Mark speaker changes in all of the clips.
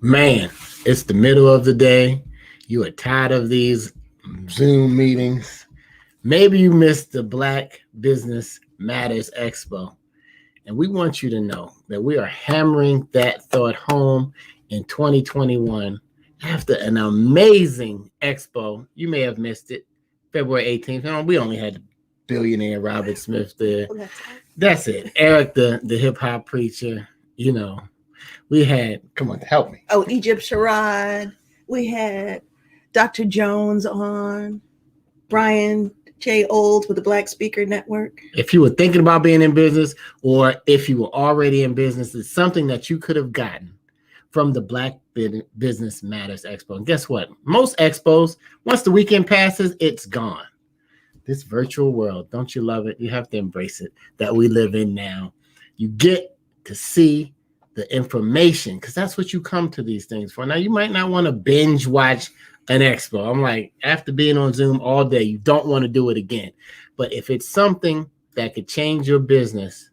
Speaker 1: Man, it's the middle of the day. You are tired of these Zoom meetings. Maybe you missed the Black Business Matters Expo. And we want you to know that we are hammering that thought home in 2021 after an amazing expo. You may have missed it, February 18th. No, we only had billionaire Robert Smith there. That's it. Eric, the hip hop preacher, we had, come on, help me.
Speaker 2: Oh, Egypt Sherrod. We had Dr. Jones on, Brian J. Olds with the Black Speaker Network.
Speaker 1: If you were thinking about being in business, or if you were already in business, it's something that you could have gotten from the Black Business Matters Expo. And guess what? Most expos, once the weekend passes, it's gone. This virtual world, don't you love it? You have to embrace it, that we live in now. You get to see the information, because that's what you come to these things for. Now, you might not want to binge watch an expo. I'm like, after being on Zoom all day, you don't want to do it again. But if it's something that could change your business,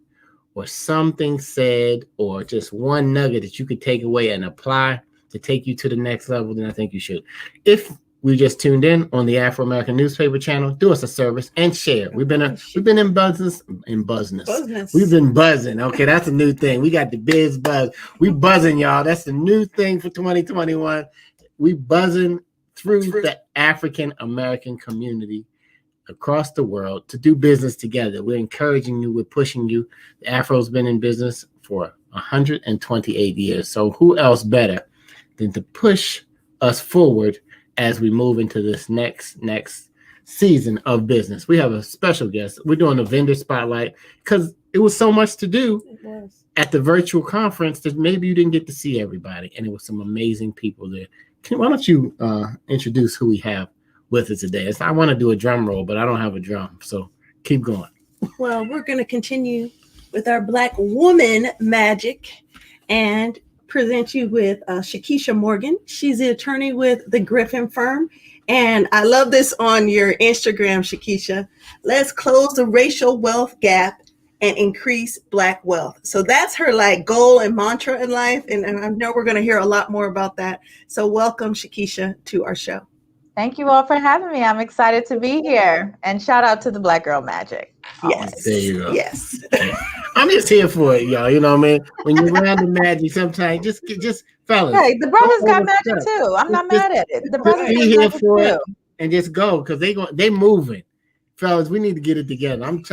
Speaker 1: or something said, or just one nugget that you could take away and apply to take you to the next level, then I think you should. If we just tuned in on the Afro American Newspaper Channel, do us a service and share. We've been in business. We've been buzzing. Okay, that's a new thing. We got the biz buzz. We buzzing, y'all. That's the new thing for 2021. We buzzing through the African American community across the world to do business together. We're encouraging you. We're pushing you. The Afro's been in business for 128 years. So who else better than to push us forward as we move into this next season of business? We have a special guest. We're doing a vendor spotlight because it was so much to do at the virtual conference that maybe you didn't get to see everybody. And it was some amazing people there. Why don't you introduce who we have with us today? I want to do a drum roll, but I don't have a drum. So keep going.
Speaker 2: Well, we're going to continue with our Black woman magic and present you with Shakisha Morgan. She's the attorney with the Griffin firm. And I love this on your Instagram, Shakisha. Let's close the racial wealth gap and increase Black wealth. So that's her goal and mantra in life. And I know we're going to hear a lot more about that. So welcome, Shakisha, to our show.
Speaker 3: Thank you all for having me. I'm excited to be here. And shout out to the Black Girl Magic.
Speaker 2: Yes.
Speaker 1: There you go.
Speaker 2: Yes.
Speaker 1: I'm just here for it, y'all. You know what I mean? When you're around the magic, sometimes just fellas.
Speaker 3: Hey, the brothers got magic too. I'm not mad at it. The brothers
Speaker 1: be here for it and just go, because they moving. Fellas, we need to get it together. I'm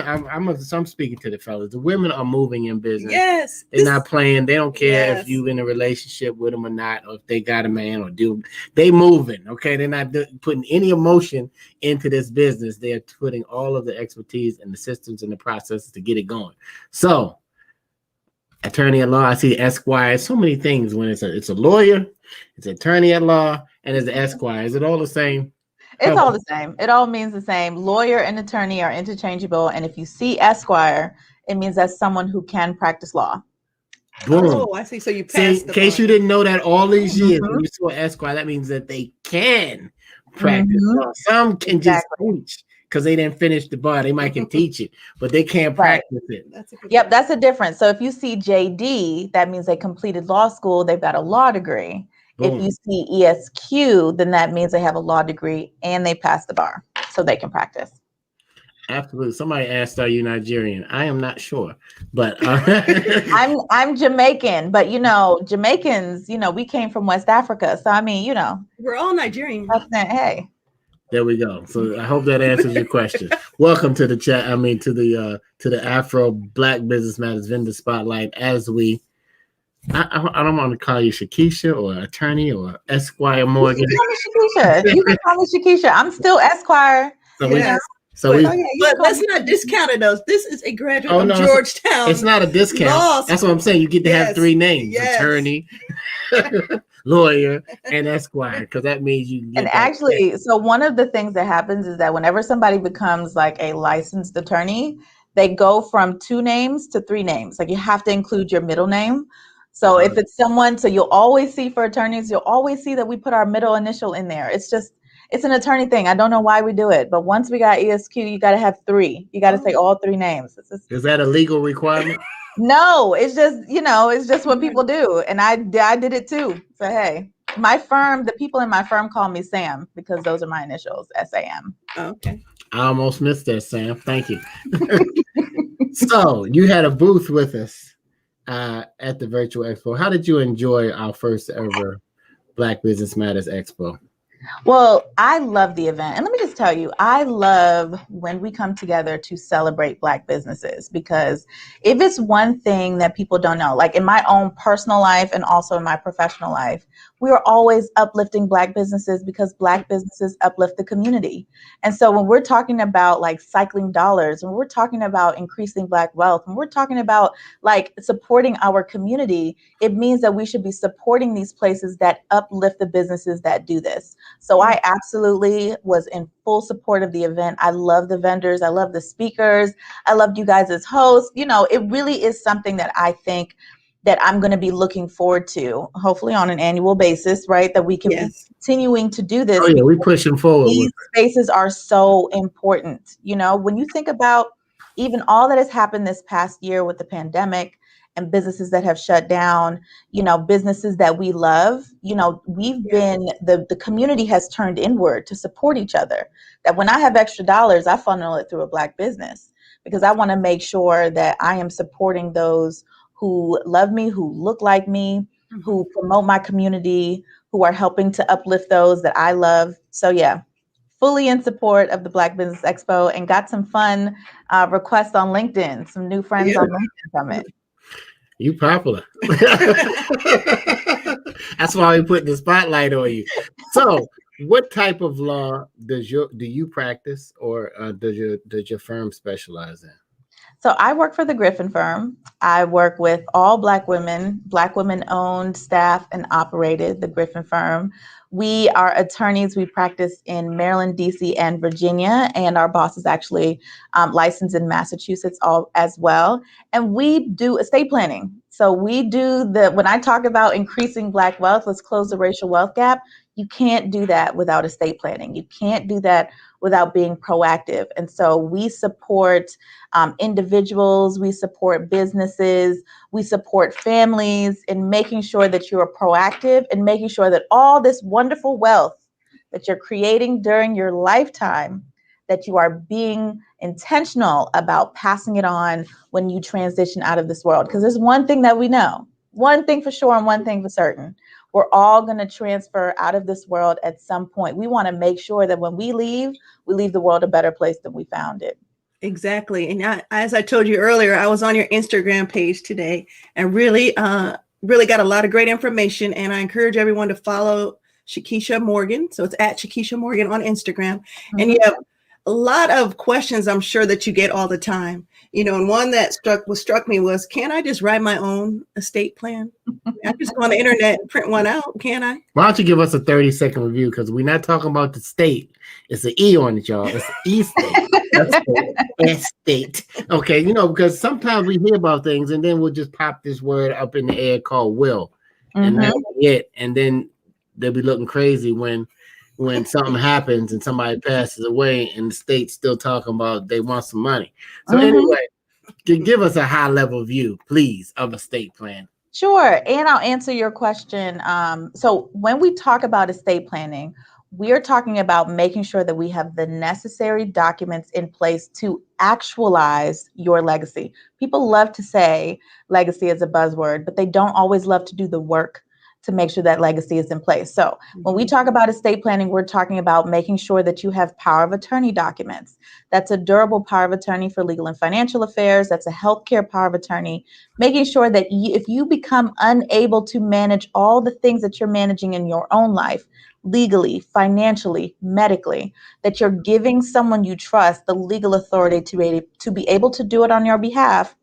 Speaker 1: speaking to the fellas. The women are moving in business.
Speaker 2: Yes.
Speaker 1: They're not playing. They don't care if you in a relationship with them or not, or if they got a man or do. They moving, okay? They're not putting any emotion into this business. They're putting all of the expertise and the systems and the processes to get it going. So, attorney at law, I see Esquire. So many things when it's a lawyer, it's attorney at law, and it's an Esquire. Is it all the same?
Speaker 3: It's all the same. It all means the same. Lawyer and attorney are interchangeable. And if you see Esquire, it means that's someone who can practice law.
Speaker 1: Boom.
Speaker 2: Oh, I see. So you passed
Speaker 1: in case you didn't know that all these years, when you saw Esquire, that means that they can practice law. Some can just teach because they didn't finish the bar. They might can teach it, but they can't practice it.
Speaker 3: That's the difference. So if you see JD, that means they completed law school. They've got a law degree. Boom. If you see ESQ, then that means they have a law degree and they passed the bar, so they can practice.
Speaker 1: Absolutely. Somebody asked, "Are you Nigerian?" I am not sure, but
Speaker 3: I'm Jamaican. But Jamaicans, we came from West Africa, so I mean,
Speaker 2: we're all Nigerian.
Speaker 3: Hey,
Speaker 1: there we go. So I hope that answers your question. Welcome to the chat. I mean, to the Afro Black Business Matters Vendor Spotlight. As we, I don't want to call you Shakisha or attorney or Esquire Morgan.
Speaker 3: You can call me Shakisha. I'm still Esquire.
Speaker 1: But
Speaker 2: let's not discount it though. This is a graduate of Georgetown.
Speaker 1: It's not a discount. That's what I'm saying. You get to have three names: attorney, lawyer, and Esquire, because that means you.
Speaker 3: And actually, so one of the things that happens is that whenever somebody becomes a licensed attorney, they go from 2 names to 3 names. You have to include your middle name. So if it's someone, so you'll always see for attorneys, you'll always see that we put our middle initial in there. It's just It's an attorney thing. I don't know why we do it, but once we got ESQ, you got to have 3. You got to say all 3 names.
Speaker 1: Is that a legal requirement?
Speaker 3: No, it's just, it's just what people do. And I did it too. So, hey, my firm, the people in my firm call me Sam because those are my initials, SAM.
Speaker 2: Okay.
Speaker 1: I almost missed that, Sam. Thank you. So you had a booth with us at the Virtual Expo. How did you enjoy our first ever Black Business Matters Expo?
Speaker 3: Well, I love the event. And let me just tell you, I love when we come together to celebrate Black businesses, because if it's one thing that people don't know, like in my own personal life and also in my professional life, we are always uplifting Black businesses because Black businesses uplift the community. And so when we're talking about like cycling dollars, when we're talking about increasing Black wealth, when we're talking about like supporting our community, it means that we should be supporting these places that uplift the businesses that do this. So I absolutely was in full support of the event. I love the vendors. I love the speakers. I loved you guys as hosts. It really is something that I think that I'm going to be looking forward to, hopefully on an annual basis, right? That we can be continuing to do this.
Speaker 1: Oh yeah, we're pushing forward.
Speaker 3: These spaces are so important. When you think about even all that has happened this past year with the pandemic and businesses that have shut down, businesses that we love, we've been, the community has turned inward to support each other. That when I have extra dollars, I funnel it through a Black business because I want to make sure that I am supporting those who love me, who look like me, who promote my community, who are helping to uplift those that I love. So yeah, fully in support of the Black Business Expo, and got some fun requests on LinkedIn, some new friends on LinkedIn from it.
Speaker 1: You popular. That's why we put the spotlight on you. So what type of law do you practice, or does your firm specialize in?
Speaker 3: So I work for the Griffin firm. I work with all Black women owned, staffed, and operated, the Griffin firm. We are attorneys. We practice in Maryland, DC, and Virginia, and our boss is actually licensed in Massachusetts as well. And we do estate planning. So we do when I talk about increasing Black wealth, let's close the racial wealth gap. You can't do that without estate planning. You can't do that without being proactive. And so we support individuals, we support businesses, we support families in making sure that you are proactive and making sure that all this wonderful wealth that you're creating during your lifetime, that you are being intentional about passing it on when you transition out of this world. Because there's one thing that we know, one thing for sure and one thing for certain. We're all going to transfer out of this world at some point. We want to make sure that when we leave the world a better place than we found it.
Speaker 2: Exactly. And as I told you earlier, I was on your Instagram page today and really got a lot of great information. And I encourage everyone to follow Shakisha Morgan. So it's at Shakisha Morgan on Instagram. Mm-hmm. And you have a lot of questions, I'm sure, that you get all the time. And one that struck me was, can I just write my own estate plan? I just go on the internet and print one out, can I?
Speaker 1: Why don't you give us a 30-second review? Because we're not talking about the state. It's an E on it, y'all. It's the E-state. That's estate. Okay, because sometimes we hear about things and then we'll just pop this word up in the air called will. And that's it. And then they'll be looking crazy when something happens and somebody passes away and the state's still talking about they want some money. So anyway, give us a high level view, please, of estate plan.
Speaker 3: Sure. And I'll answer your question. So when we talk about estate planning, we are talking about making sure that we have the necessary documents in place to actualize your legacy. People love to say legacy is a buzzword, but they don't always love to do the work to make sure that legacy is in place. So when we talk about estate planning, we're talking about making sure that you have power of attorney documents. That's a durable power of attorney for legal and financial affairs. That's a healthcare power of attorney, making sure that if you become unable to manage all the things that you're managing in your own life, legally, financially, medically, that you're giving someone you trust the legal authority to be able to do it on your behalf,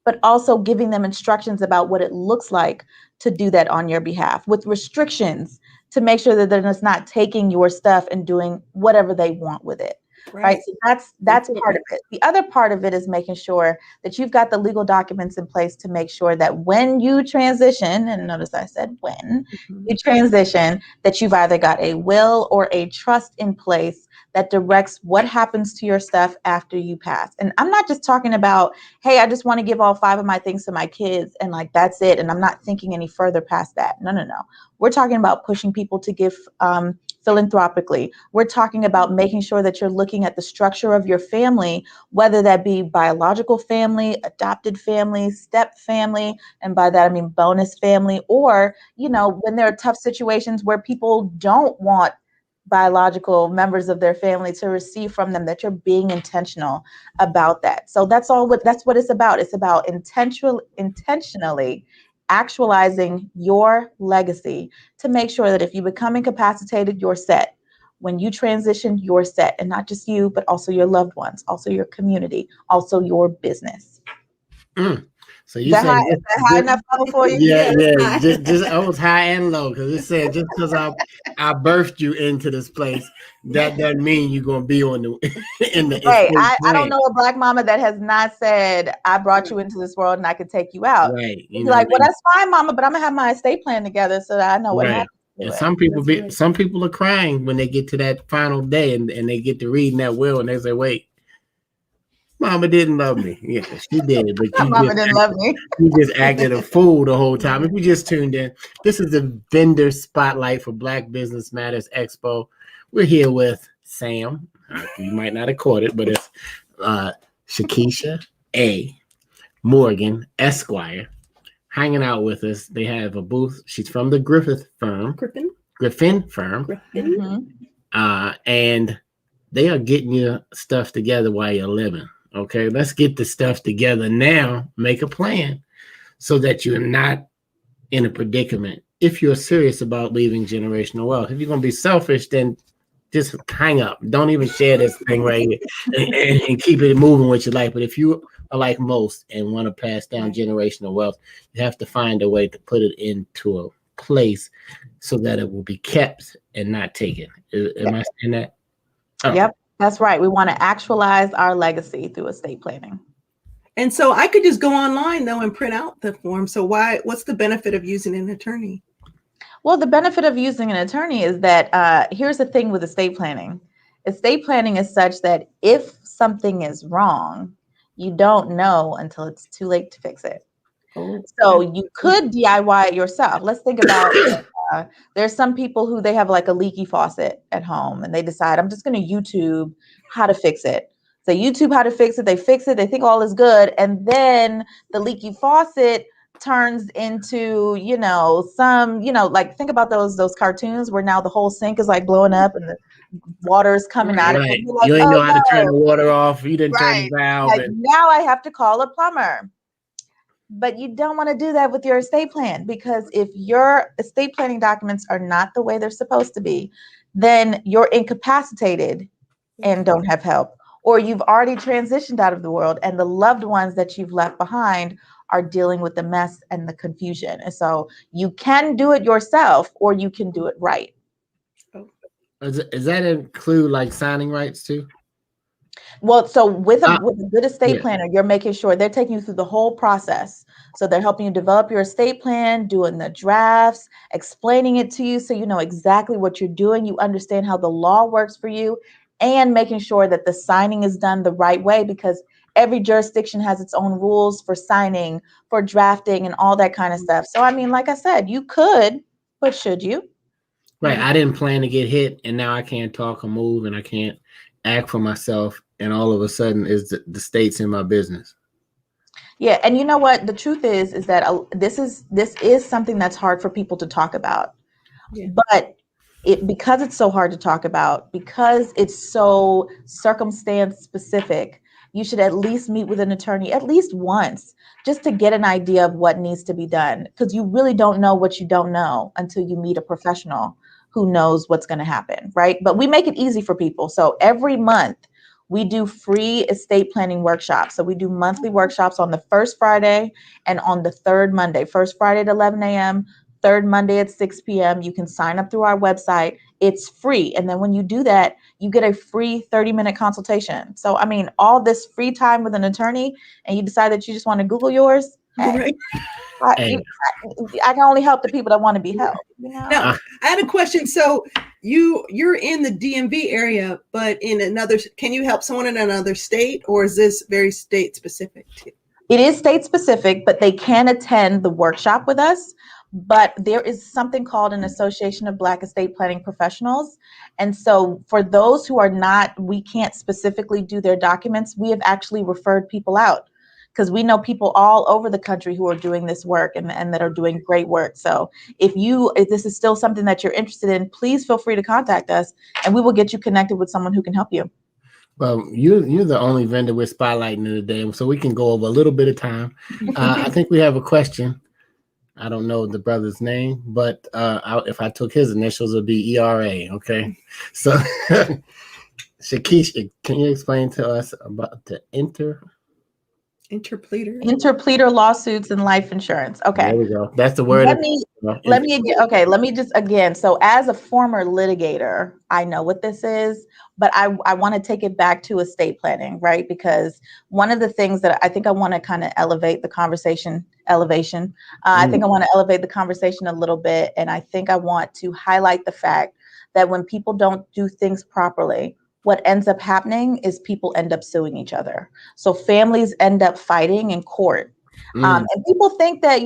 Speaker 3: but also giving them instructions about what it looks like to do that on your behalf, with restrictions to make sure that they're just not taking your stuff and doing whatever they want with it. right? So that's part of it. The other part of it is making sure that you've got the legal documents in place to make sure that when you transition, and notice I said when you transition, that you've either got a will or a trust in place that directs what happens to your stuff after you pass. And I'm not just talking about, hey, I just want to give all 5 of my things to my kids and like that's it, and I'm not thinking any further past that. No. We're talking about pushing people to give philanthropically. We're talking about making sure that you're looking at the structure of your family, whether that be biological family, adopted family, step family, and by that I mean bonus family, or, you know, when there are tough situations where people don't want biological members of their family to receive from them, that you're being intentional about that. So that's what it's about. It's about intentionally actualizing your legacy to make sure that if you become incapacitated, you're set. When you transition, you're set, and not just you, but also your loved ones, also your community, also your business.
Speaker 1: So you said
Speaker 3: is that high enough level for you?
Speaker 1: Yeah. Just I was high and low because it said just because I birthed you into this place, that doesn't mean you're gonna be on the in the.
Speaker 3: Right. I don't know a Black mama that has not said, I brought you into this world and I could take you out.
Speaker 1: Right.
Speaker 3: You're like, well, that's fine, mama, but I'm gonna have my estate plan together so that I know what happens.
Speaker 1: And some people are crying when they get to that final day and they get to reading that will and they say, wait, mama didn't love me. Yeah, she did, but
Speaker 3: mama didn't love me.
Speaker 1: You just acted a fool the whole time. If you just tuned in, this is the vendor spotlight for Black Business Matters Expo. We're here with Sam. You might not have caught it, but it's Shakisha A. Morgan, Esquire, hanging out with us. They have a booth. She's from the Griffin firm. And they are getting your stuff together while you're living. Okay, let's get the stuff together now. Make a plan so that you're not in a predicament. If you're serious about leaving generational wealth, if you're going to be selfish, then just hang up. Don't even share this thing right here and keep it moving with your life. But if you are like most and want to pass down generational wealth, you have to find a way to put it into a place so that it will be kept and not taken. Am I saying that? Oh.
Speaker 3: Yep, that's right. We want to actualize our legacy through estate planning.
Speaker 2: And so I could just go online though and print out the form. So what's the benefit of using an attorney?
Speaker 3: Well, the benefit of using an attorney is that here's the thing with estate planning. Estate planning is such that if something is wrong, you don't know until it's too late to fix it. So you could DIY it yourself. Let's think about there's some people who they have like a leaky faucet at home and they decide, I'm just going to YouTube how to fix it. So YouTube how to fix it. They fix it. They think all is good. And then the leaky faucet turns into, like think about those cartoons where now the whole sink is like blowing up and the water is coming out of it.
Speaker 1: Like, you ain't know how to turn the water off. You didn't turn the valve.
Speaker 3: Like, now I have to call a plumber. But you don't want to do that with your estate plan, because if your estate planning documents are not the way they're supposed to be, then you're incapacitated and don't have help, or you've already transitioned out of the world and the loved ones that you've left behind are dealing with the mess and the confusion. And so you can do it yourself or you can do it right.
Speaker 1: Does that include like signing rights too?
Speaker 3: Well, so with a good estate planner, you're making sure they're taking you through the whole process. So they're helping you develop your estate plan, doing the drafts, explaining it to you so you know exactly what you're doing. You understand how the law works for you, and making sure that the signing is done the right way, because every jurisdiction has its own rules for signing, for drafting, and all that kind of stuff. So, I mean, like I said, you could, but should you?
Speaker 1: Right. I didn't plan to get hit, and now I can't talk or move, and I can't act for myself. And all of a sudden, is the state's in my business.
Speaker 3: Yeah, and you know what? The truth is that this is something that's hard for people to talk about. Yeah. But because it's so hard to talk about, because it's so circumstance specific, you should at least meet with an attorney at least once, just to get an idea of what needs to be done. Because you really don't know what you don't know until you meet a professional who knows what's going to happen, right? But we make it easy for people. So every month we do free estate planning workshops. So we do monthly workshops on the first Friday and on the third Monday. First Friday at 11 a.m., third Monday at 6 p.m. You can sign up through our website. It's free. And then when you do that, you get a free 30-minute consultation. So, I mean, all this free time with an attorney, and you decide that you just want to Google yours. Hey,
Speaker 2: Right.
Speaker 3: I can only help the people that want to be helped. You know?
Speaker 2: Now, I had a question. So you're in the DMV area, but can you help someone in another state, or is this very state specific?
Speaker 3: It is state specific, but they can attend the workshop with us. But there is something called an Association of Black Estate Planning Professionals. And so for those who are not, we can't specifically do their documents, we have actually referred people out, because we know people all over the country who are doing this work and that are doing great work. So if this is still something that you're interested in, please feel free to contact us and we will get you connected with someone who can help you.
Speaker 1: Well, you're the only vendor we're spotlighting today, so we can go over a little bit of time. I think we have a question. I don't know the brother's name, but if I took his initials, it would be ERA. Okay. So, Shakisha, can you explain to us about the
Speaker 3: interpleader lawsuits and life insurance? Okay.
Speaker 1: There we go. That's the word.
Speaker 3: Let me just again. So as a former litigator, I know what this is, but I want to take it back to estate planning, right? Because one of the things that I think I want to kind of elevate the conversation, I think I want to elevate the conversation a little bit. And I think I want to highlight the fact that when people don't do things properly, what ends up happening is people end up suing each other. So families end up fighting in court. And people think that,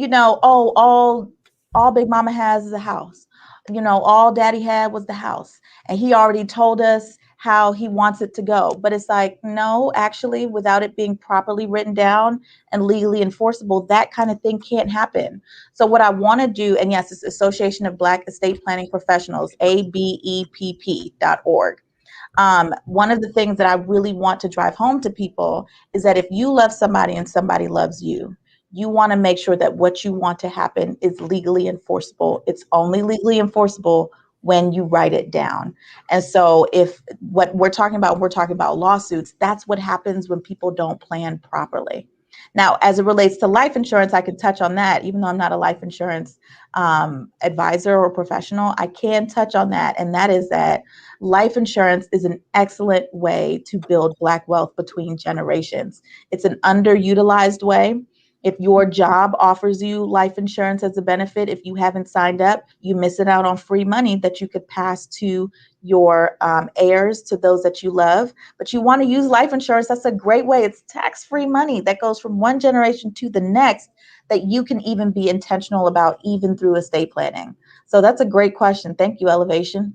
Speaker 3: all Big Mama has is a house. All Daddy had was the house. And he already told us how he wants it to go. But it's like, no, actually, without it being properly written down and legally enforceable, that kind of thing can't happen. So what I want to do, and yes, it's Association of Black Estate Planning Professionals, ABEPP.org. One of the things that I really want to drive home to people is that if you love somebody and somebody loves you, you want to make sure that what you want to happen is legally enforceable. It's only legally enforceable when you write it down. And so if what we're talking about lawsuits, that's what happens when people don't plan properly. Now, as it relates to life insurance, I can touch on that. Even though I'm not a life insurance advisor or professional, I can touch on that. And that is that life insurance is an excellent way to build Black wealth between generations. It's an underutilized way. If your job offers you life insurance as a benefit, if you haven't signed up, you miss it out on free money that you could pass to your heirs, to those that you love. But you want to use life insurance. That's a great way. It's tax-free money that goes from one generation to the next that you can even be intentional about, even through estate planning. So that's a great question. Thank you, Elevation.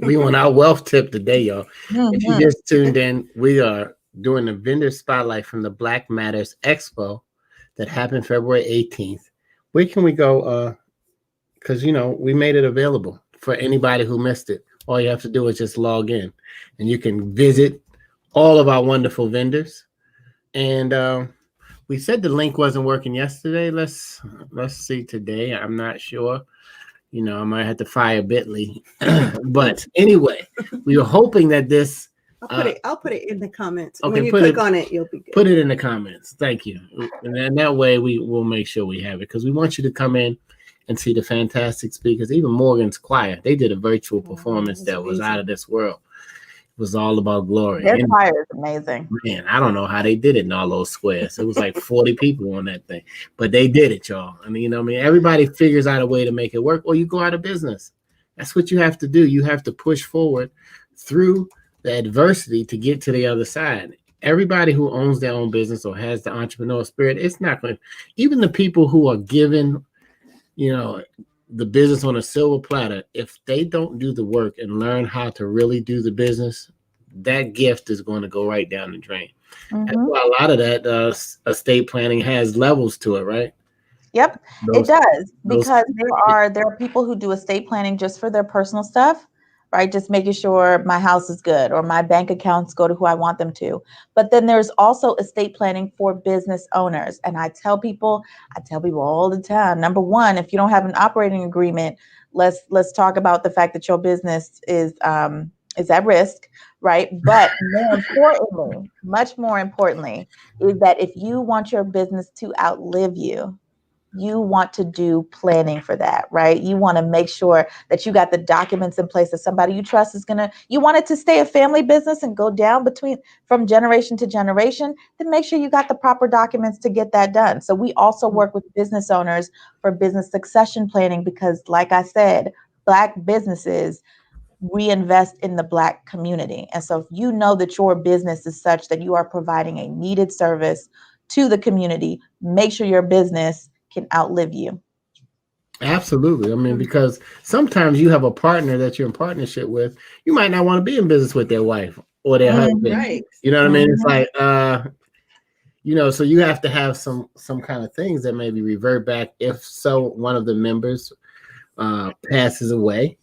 Speaker 1: We want our wealth tip today, y'all. If you just tuned in, we are doing the vendor spotlight from the Black Matters Expo that happened February 18th. Where can we go? Because, we made it available for anybody who missed it. All you have to do is just log in and you can visit all of our wonderful vendors. And we said the link wasn't working yesterday. Let's see today. I'm not sure. I might have to fire Bitly. But anyway, we were hoping that this
Speaker 2: I'll put it in the comments.
Speaker 1: Okay,
Speaker 2: when you click on it, you'll be good.
Speaker 1: Put it in the comments. Thank you. And then that way we will make sure we have it, because we want you to come in and see the fantastic speakers. Even Morgan's choir, they did a virtual performance that was out of this world. It was all about glory.
Speaker 3: Their choir is amazing.
Speaker 1: Man, I don't know how they did it in all those squares. It was like 40 people on that thing, but they did it, y'all. Everybody figures out a way to make it work, or you go out of business. That's what you have to do. You have to push forward through the adversity to get to the other side. Everybody who owns their own business or has the entrepreneurial spirit, it's not going to, even the people who are given, the business on a silver platter, if they don't do the work and learn how to really do the business, that gift is going to go right down the drain. That's why a lot of that estate planning has levels to it, right?
Speaker 3: Yep, it does, because there are people who do estate planning just for their personal stuff, right? Just making sure my house is good or my bank accounts go to who I want them to. But then there's also estate planning for business owners. And I tell people all the time, number one, if you don't have an operating agreement, let's talk about the fact that your business is at risk, right? But more importantly, much more importantly, is that if you want your business to outlive you, you want to do planning for that, right? You want to make sure that you got the documents in place that somebody you trust is you want it to stay a family business and go down from generation to generation, then make sure you got the proper documents to get that done. So we also work with business owners for business succession planning because, like I said, Black businesses reinvest in the Black community. And so if you know that your business is such that you are providing a needed service to the community, make sure your business can outlive you.
Speaker 1: Absolutely. I mean, because sometimes you have a partner that you're in partnership with, you might not want to be in business with their wife or their husband.
Speaker 2: Right.
Speaker 1: You know what I mean? It's like, so you have to have some kind of things that maybe revert back if one of the members passes away.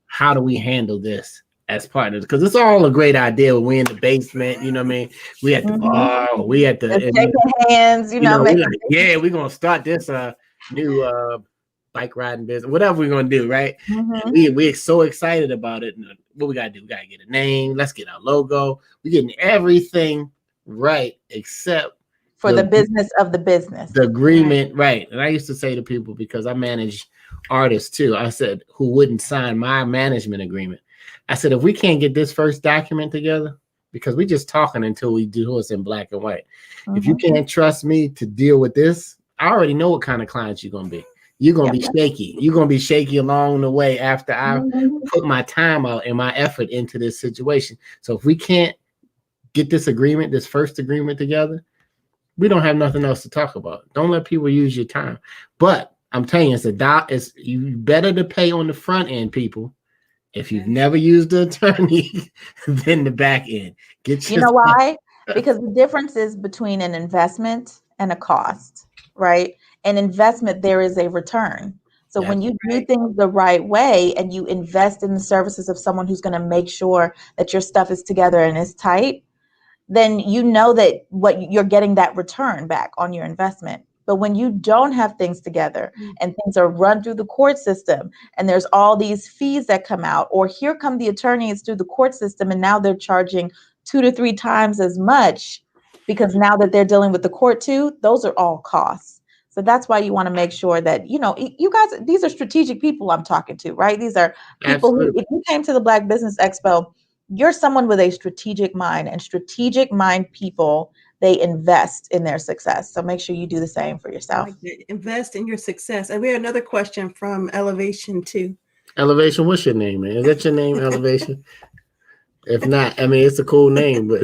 Speaker 1: How do we handle this as partners? Because it's all a great idea when we're in the basement, you know what I mean? We at the bar, or we at the
Speaker 3: shaking hands,
Speaker 1: we're gonna start this new bike riding business, whatever we're gonna do, right? We're so excited about it. What we gotta do? We gotta get a name, let's get our logo, we're getting everything right except
Speaker 3: for the business of the business.
Speaker 1: The agreement, right. And I used to say to people, because I manage artists too, I said, who wouldn't sign my management agreement. I said, if we can't get this first document together, because we just talking until we do it's in black and white. If you can't trust me to deal with this, I already know what kind of clients you're going to be. You're going to be shaky. You're going to be shaky along the way after I put my time out and my effort into this situation. So if we can't get this agreement, this first agreement together, we don't have nothing else to talk about. Don't let people use your time. But I'm telling you, it's you better to pay on the front end, people. If you've never used an attorney, than the back end.
Speaker 3: You know why? Because the difference is between an investment and a cost, right? An investment, there is a return. So when you do things the right way and you invest in the services of someone who's going to make sure that your stuff is together and is tight, then you know that what you're getting that return back on your investment. But when you don't have things together and things are run through the court system and there's all these fees that come out, or here come the attorneys through the court system and now they're charging 2 to 3 times as much because now that they're dealing with the court too, those are all costs. So that's why you want to make sure that, you guys, these are strategic people I'm talking to, right? These are people who, if you came to the Black Business Expo, you're someone with a strategic mind, and strategic mind people, they invest in their success. So make sure you do the same for yourself.
Speaker 2: Invest in your success. And we have another question from Elevation 2.
Speaker 1: Elevation, what's your name, man? Is that your name, Elevation? If not, I mean, it's a cool name, but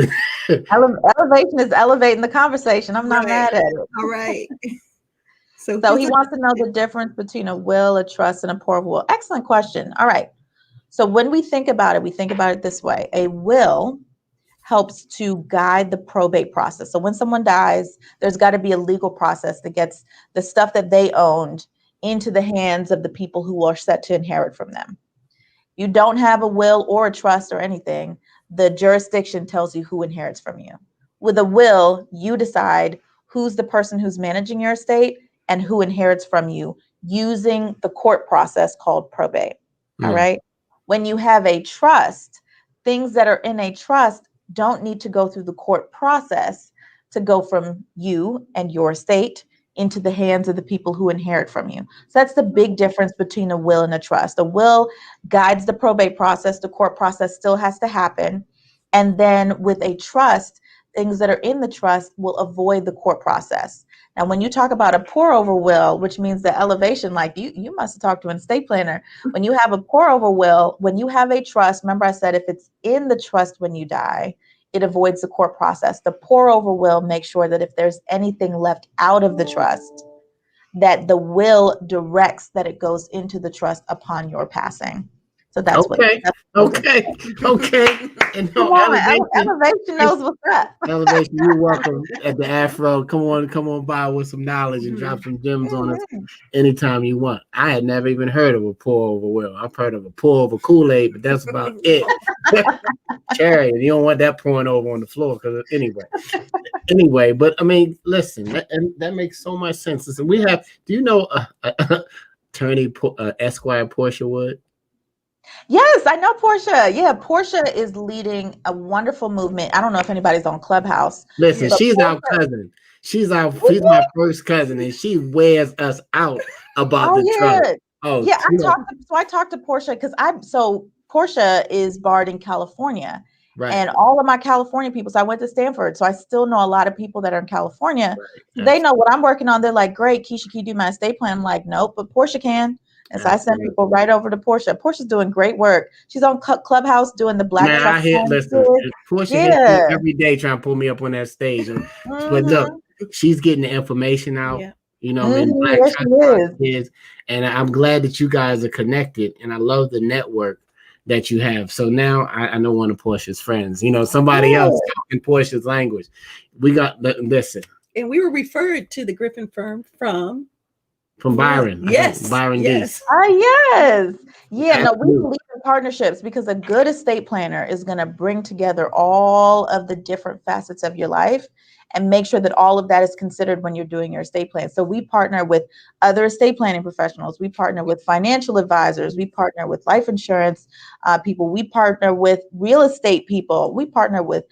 Speaker 3: Elevation is elevating the conversation. I'm not mad at it.
Speaker 2: All right.
Speaker 3: So he wants to know the difference between a will, a trust, and a pour of will. Excellent question. All right. So when we think about it this way. A will helps to guide the probate process. So when someone dies, there's got to be a legal process that gets the stuff that they owned into the hands of the people who are set to inherit from them. You don't have a will or a trust or anything, the jurisdiction tells you who inherits from you. With a will, you decide who's the person who's managing your estate and who inherits from you using the court process called probate. All right. When you have a trust, things that are in a trust don't need to go through the court process to go from you and your estate into the hands of the people who inherit from you. So that's the big difference between a will and a trust. A will guides the probate process. The court process still has to happen. And then with a trust, things that are in the trust will avoid the court process. Now, when you talk about a pour over will, which means the elevation, like you must have talked to an estate planner. When you have a pour over will, when you have a trust, remember I said if it's in the trust when you die, it avoids the court process. The pour over will makes sure that if there's anything left out of the trust, that the will directs that it goes into the trust upon your passing. So that's
Speaker 1: okay. And no,
Speaker 3: Elevation knows what's up.
Speaker 1: Elevation, you're welcome at the Afro. Come on by with some knowledge and drop some gems on us anytime you want. I had never even heard of a pour over will. I've heard of a pour over Kool-Aid, but that's about it. Cherry, you don't want that pouring over on the floor because anyway. But I mean, listen, that makes so much sense. Listen, we have. Do you know attorney Esquire Portia Wood?
Speaker 3: Yes, I know Portia. Yeah, Portia is leading a wonderful movement. I don't know if anybody's on Clubhouse.
Speaker 1: Listen,
Speaker 2: Yeah.
Speaker 1: she's our
Speaker 3: Portia,
Speaker 1: cousin. She's my first cousin, and she wears us out about
Speaker 3: oh
Speaker 1: the truck.
Speaker 3: yeah,
Speaker 1: Oh,
Speaker 3: yeah.
Speaker 1: you know,
Speaker 3: I talked to Portia because Portia is barred in California,
Speaker 1: right,
Speaker 3: and all of my California people. So I went to Stanford, so I still know a lot of people that are in California. So
Speaker 1: right.
Speaker 3: they know what I'm working on. They're like, "Great, Keisha, can you do my estate plan?" I'm like, "Nope, but Portia can." And so I sent
Speaker 1: Absolutely.
Speaker 3: people right over to Portia. Portia's doing great work. She's on Clubhouse doing the Black
Speaker 1: Man,
Speaker 3: Trust
Speaker 1: I hit.
Speaker 3: Fund
Speaker 1: Listen,
Speaker 3: Kids.
Speaker 1: Portia hits me
Speaker 3: Yeah.
Speaker 1: every day trying to pull me up on that stage. But look,
Speaker 3: Mm-hmm.
Speaker 1: she's getting the information out.
Speaker 2: Yeah.
Speaker 1: You know, in
Speaker 3: Mm-hmm.
Speaker 1: Black
Speaker 3: Yes, she
Speaker 1: Trust Fund
Speaker 3: is.
Speaker 1: Kids, and I'm glad that you guys are connected. And I love the network that you have. So now I know one of Portia's friends. You know, somebody else
Speaker 3: Yeah.
Speaker 1: talking Portia's language. We got listen
Speaker 2: And we were referred to the Griffin firm from
Speaker 1: from Byron. I think
Speaker 2: Yes.
Speaker 1: Byron
Speaker 2: Yes.
Speaker 3: Yes. Yeah, no, we
Speaker 1: Absolutely.
Speaker 3: believe in partnerships because a good estate planner is going to bring together all of the different facets of your life and make sure that all of that is considered when you're doing your estate plan. So we partner with other estate planning professionals. We partner with financial advisors. We partner with life insurance people. We partner with real estate people. We partner with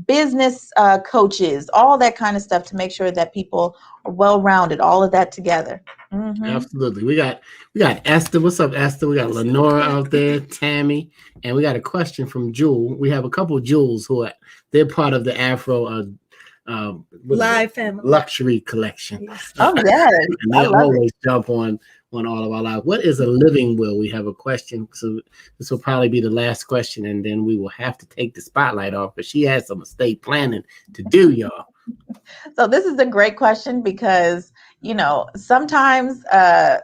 Speaker 3: business coaches, all that kind of stuff to make sure that people are well-rounded, all of that together. Mm-hmm.
Speaker 1: Absolutely. We got Esther. What's up, Esther? We got Lenora out there, Tammy, and we got a question from Jewel. We have a couple of Jewels they're part of the Afro
Speaker 2: Live family
Speaker 1: luxury collection.
Speaker 2: Yes.
Speaker 3: Oh yes,
Speaker 1: And
Speaker 3: I
Speaker 1: they
Speaker 3: love it.
Speaker 1: always jump on all of our lives. What is a living will? We have a question. So this will probably be the last question, and then we will have to take the spotlight off. But she has some estate planning to do, y'all.
Speaker 3: So this is a great question because, you know, sometimes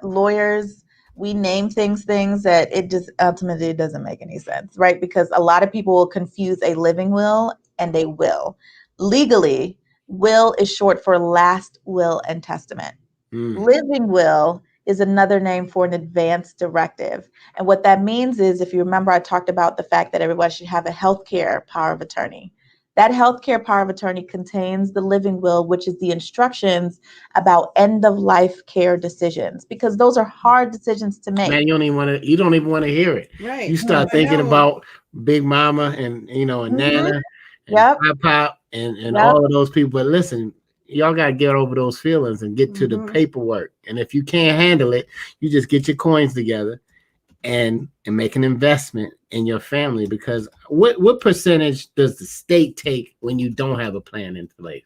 Speaker 3: lawyers, we name things that it just ultimately doesn't make any sense, right? Because a lot of people will confuse a living will and a will. Legally, will is short for last will and testament. Living will is another name for an advance directive. And what that means is, if you remember, I talked about the fact that everybody should have a healthcare power of attorney. That healthcare power of attorney contains the living will, which is the instructions about end of life care decisions, because those are hard decisions to make.
Speaker 1: Man, you don't even want to hear it.
Speaker 2: Right.
Speaker 1: You start thinking about Big Mama and and Nana and
Speaker 3: Yep.
Speaker 1: Pop and
Speaker 3: Yep.
Speaker 1: all of those people. But listen, y'all gotta get over those feelings and get to the paperwork. And if you can't handle it, you just get your coins together and make an investment in your family. Because what percentage does the state take when you don't have a plan in place?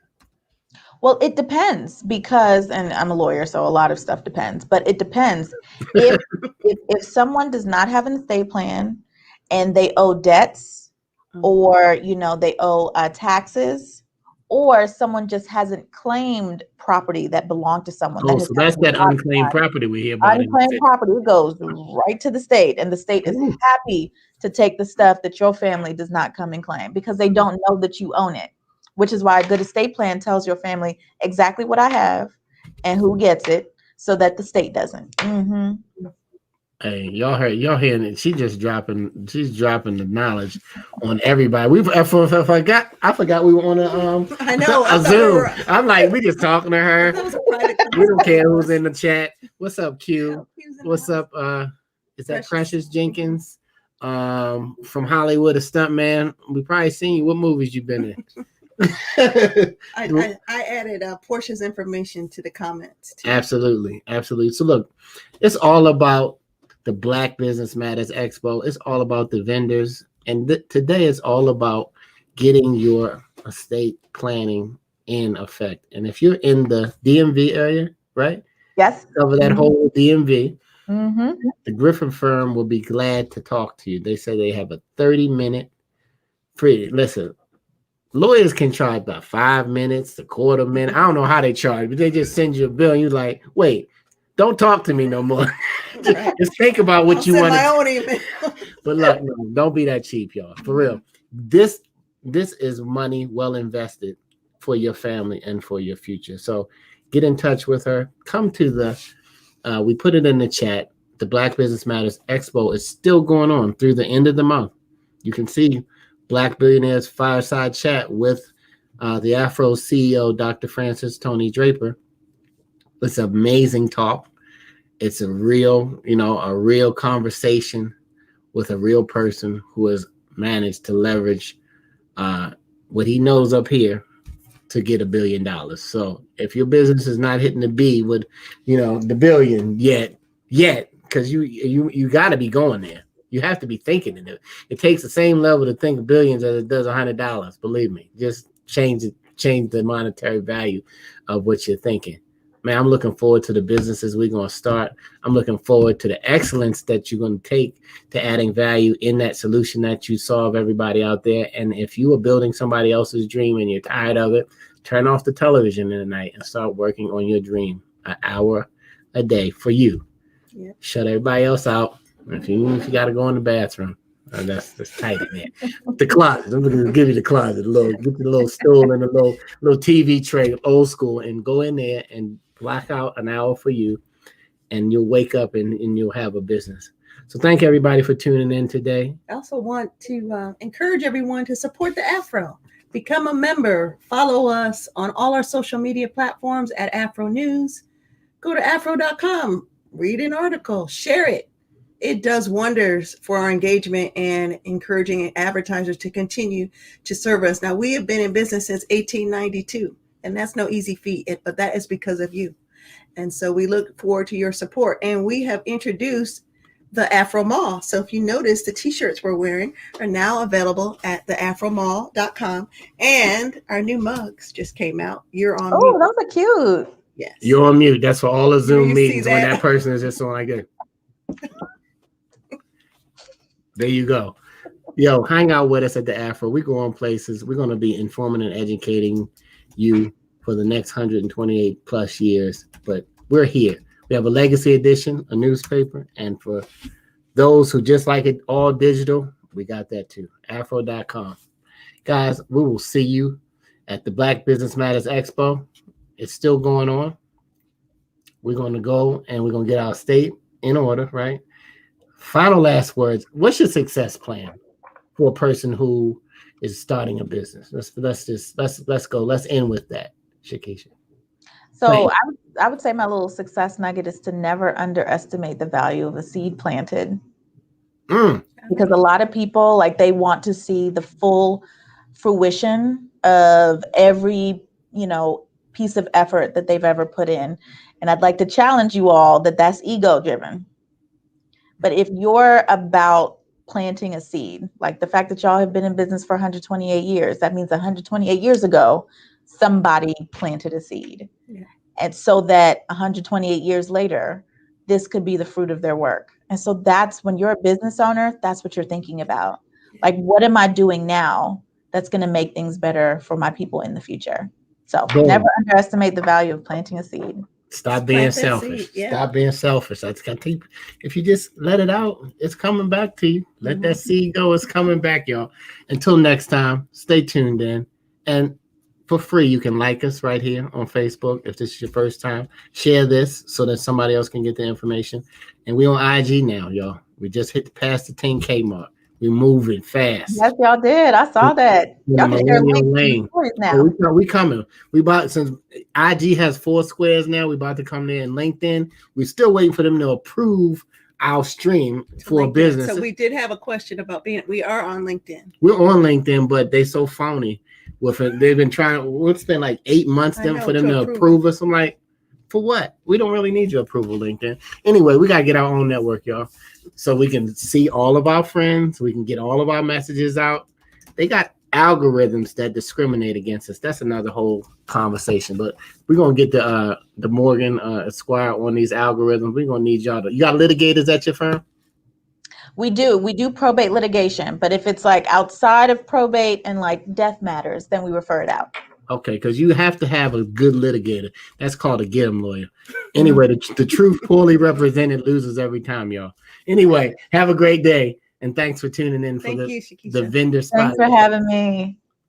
Speaker 3: Well, it depends because, and I'm a lawyer, so a lot of stuff depends, but it depends. If someone does not have an estate plan and they owe debts, or, you know, they owe taxes, or someone just hasn't claimed property that belonged to someone.
Speaker 1: Oh, so that's that unclaimed property we hear about.
Speaker 3: Unclaimed property goes right to the state, and the state is happy to take the stuff that your family does not come and claim because they don't know that you own it, which is why a good estate plan tells your family exactly what I have and who gets it so that the state doesn't. Mm-hmm.
Speaker 1: Hey, y'all hearing it? She's dropping the knowledge on everybody. I forgot we were on
Speaker 2: I know.
Speaker 1: a Zoom. I'm like, we just talking to her. We don't care who's in the chat. What's up, Q? What's up? Is that Precious Jenkins? From Hollywood, a stuntman. We probably seen you. What movies you been in?
Speaker 2: I added Portia's information to the comments too.
Speaker 1: Absolutely. So look, it's all about the Black Business Matters Expo. It's all about the vendors, and today it's all about getting your estate planning in effect. And if you're in the DMV area, right?
Speaker 3: Yes.
Speaker 1: Over that whole DMV,
Speaker 3: Mm-hmm.
Speaker 1: the Griffin firm will be glad to talk to you. They say they have a 30-minute free. Listen, lawyers can charge about 5 minutes, a quarter minute. I don't know how they charge, but they just send you a bill and you're like, wait, don't talk to me no more. Just think about what you want.
Speaker 2: My own email.
Speaker 1: But look, no, don't be that cheap, y'all. For real. This is money well invested for your family and for your future. So get in touch with her. Come to we put it in the chat. The Black Business Matters Expo is still going on through the end of the month. You can see Black Billionaires Fireside Chat with the Afro CEO, Dr. Francis Tony Draper. It's amazing talk. It's a real conversation with a real person who has managed to leverage what he knows up here to get $1 billion. So if your business is not hitting the B with, the billion yet, because you got to be going there. You have to be thinking in it. It takes the same level to think of billions as it does $100. Believe me, just change the monetary value of what you're thinking. Man, I'm looking forward to the businesses we're going to start. I'm looking forward to the excellence that you're going to take to adding value in that solution that you solve everybody out there. And if you are building somebody else's dream and you're tired of it, turn off the television in the night and start working on your dream, an hour a day for you. Yep. Shut everybody else out. If you got to go in the bathroom, that's tight in there. The closet. I'm going to give you the closet. Get the little stool and the little TV tray, old school, and go in there and block out an hour for you, and you'll wake up and you'll have a business. So thank everybody for tuning in today.
Speaker 2: I also want to encourage everyone to support the Afro. Become a member. Follow us on all our social media platforms at Afro News. Go to afro.com. Read an article. Share it. It does wonders for our engagement and encouraging advertisers to continue to serve us. Now, we have been in business since 1892, and that's no easy feat, but that is because of you. And so we look forward to your support. And we have introduced the Afro Mall. So if you notice, the t-shirts we're wearing are now available at theafromall.com. And our new mugs just came out. You're on mute.
Speaker 3: Those are cute.
Speaker 2: Yes.
Speaker 1: You're on mute. That's for all the Zoom meetings when that person is just on like that. There you go. Yo, hang out with us at the Afro. We go on places. We're going to be informing and educating you for the next 128 plus years. But we're here. We have a legacy edition, a newspaper. And for those who just like it all digital, we got that too. Afro.com. Guys, we will see you at the Black Business Matters Expo. It's still going on. We're going to go and we're going to get our state in order, right? Final last words. What's your success plan for a person who is starting a business? Let's go. Let's end with that, Shakisha.
Speaker 3: So I would say my little success nugget is to never underestimate the value of a seed planted. Because a lot of people, they want to see the full fruition of every, piece of effort that they've ever put in. And I'd like to challenge you all that that's ego driven. But if you're about planting a seed, like the fact that y'all have been in business for 128 years, that means 128 years ago, somebody planted a seed. Yeah. And so that 128 years later, this could be the fruit of their work. And so that's when you're a business owner, that's what you're thinking about. Like, what am I doing now that's going to make things better for my people in the future? So never underestimate the value of planting a seed.
Speaker 1: Stop being selfish. Yeah. Stop being selfish. If you just let it out, it's coming back to you. Let that seed go. It's coming back, y'all. Until next time, stay tuned in. And for free, you can like us right here on Facebook. If this is your first time, share this so that somebody else can get the information. And we on IG now, y'all. We just hit past the 10K mark. We're moving fast.
Speaker 3: Yes, y'all did. I saw that. Y'all can share links now.
Speaker 1: We coming. Since IG has 4 squares now, we about to come there. And LinkedIn, we're still waiting for them to approve our stream for a business.
Speaker 2: So we did have a question about we are on LinkedIn.
Speaker 1: We're on LinkedIn, but they so phony with it. They've been trying. It's been like 8 months for them to approve us. I'm like, for what? We don't really need your approval, LinkedIn. Anyway, we gotta get our own network, y'all, so we can see all of our friends. We can get all of our messages out. They got algorithms that discriminate against us. That's another whole conversation. But we're gonna get the Morgan Esquire on these algorithms. We're gonna need y'all to. You got litigators at your firm?
Speaker 3: We do probate litigation, but if it's like outside of probate and like death matters, then we refer it out.
Speaker 1: Okay, because you have to have a good litigator. That's called a get 'em lawyer. Anyway, the truth poorly represented loses every time, y'all. Anyway, have a great day, and thanks for tuning in for the vendor spot.
Speaker 3: Thanks for having me.